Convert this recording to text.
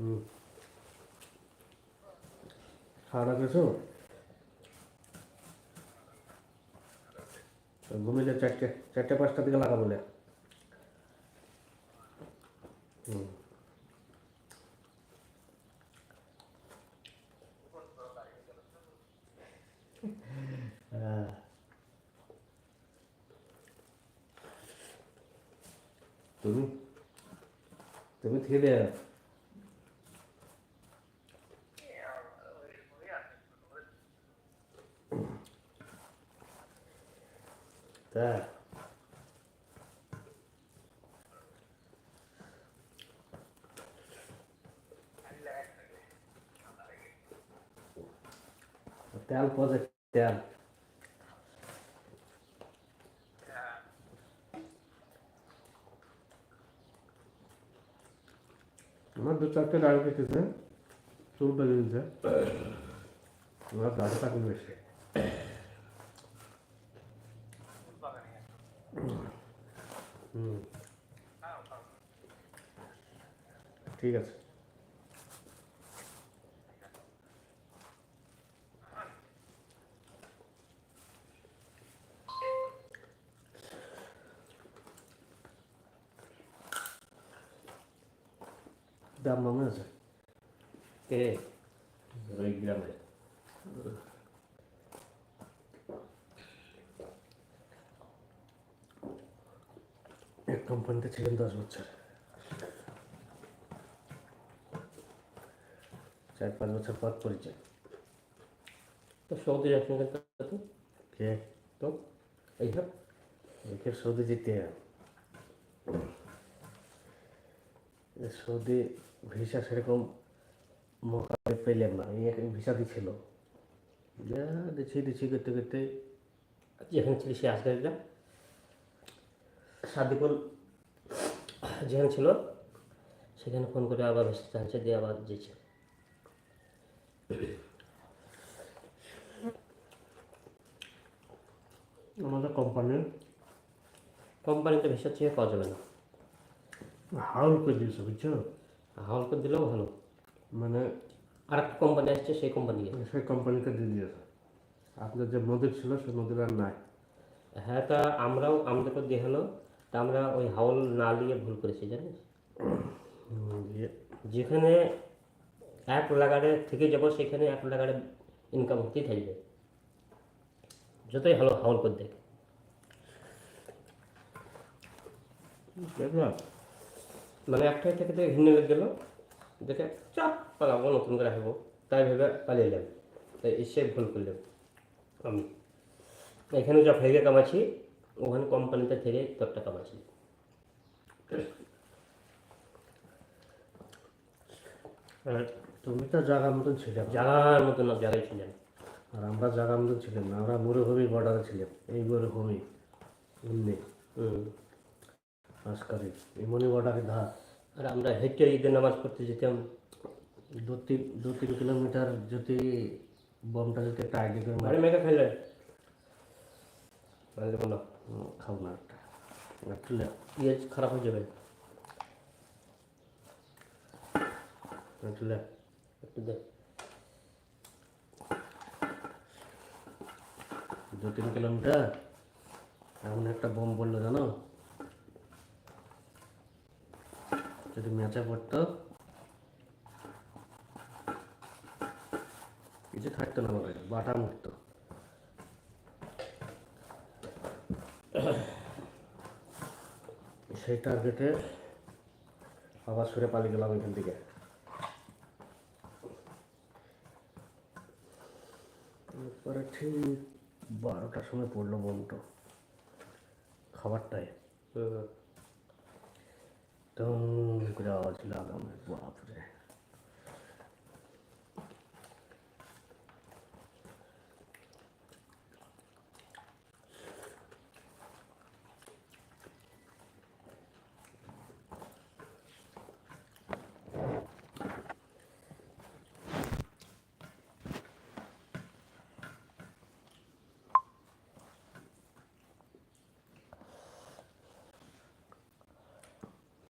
হুম, খাওয়া দাওয়া করেছো? ঘুমিয়ে 4টে 5টার দিকে লাগা বলে। হুম, তুমি তুমি থেকে দে। তা তেল পদে তেল আমার 2-4টে ডায়াবেটিস চুলটা দিয়েছে। আমার গাছটা কমে এসে। হুম, ঠিক আছে। দাম মনে আছে কে? ওই গ্রামে। এক কোম্পানিতে ছিলেন 10 বছর। 4-5 বছর পর পরিচয়। তো সৌদি যাচ্ছেন কেন তো? কে? তো এইসব একে সৌদি যেতে সৌদি ভিসা সেরকম মোকাবে পেলাম না। এই এক ভিসা দিছিল, যা দিছি করতে করতে যেখানে ছিল সে আসগারিরা সাদিকুল যেখানে ছিল সেখানে ফোন করে আবার ভেসে জানছে দিয়ে আবার দিয়েছে। আমাদের কোম্পানির কোম্পানিতে ভেসা চেয়ে পাওয়া যাবে না। হাউল করে দিয়েছে, বুঝছো? হাওল করে দিলেও ভালো। মানে আর একটা কোম্পানি আসছে সেই কোম্পানি। সেই কোম্পানিকে দিয়ে দিয়েছে। আপনার যে নদীর ছিল সেই নদীর আর নাই। হ্যাঁ, তা আমরাও আমাদেরকে দিয়ে হলো, তা আমরা ওই হাওল না নিয়ে ভুল করেছি জানিস। দিয়ে যেখানে 1 লাগারে থেকে যাবো সেখানে 1 লাগারে ইনকাম হতেই থাকবে, যতই ভালো হাওল করে দেখ। দেখলাম মানে একটাই থেকে থেকে ঘিরে লেগে গেলো, দেখে চাপ পালাবো নতুন করে আসবো, তাই ভেবে পালিয়ে এলাম। তাই এসে ভুল করলাম আমি। এখানে যা ফেগে কামাচ্ছি ওখানে কোম্পানিতে থেকে ততটা কামাচ্ছি। আর তুমি তো জায়গার মতন ছিলে না। জাগার মতো না জায়গায় ছিলেন। আর আমরা জায়গার মতন ছিলাম না, আমরা মরুভূমির বর্ডারে ছিলাম। এই মরুভূমি এমনি আসকারি এই মনি বর্ডারের ধার। আর আমরা হেঁটে ঈদের নামাজ পড়তে যেতাম। 2-3 কিলোমিটার যদি বমটা যদি একটা আইডি করে বাড়ি মেঘা খাইলে বাড়ি দেবো না, খাও না একটা তুলে ইয়ে খারাপ হয়ে যাবে। তুলে একটু দেখ 2-3 কিলোমিটার এমন একটা বোম পড়লো জানো, যদি ম্যাচে পড়তো কিছু থাকতো না, আমার বাটা মুখতো। সেই টার্গেটে আবার সরে পালিয়ে গেলাম এখান থেকে। তারপরে ঠিক 12টার সময় পড়লো বোমটা, খাবারটায় হুম। তো করে আওয়াজ লাগাম, বাপরে।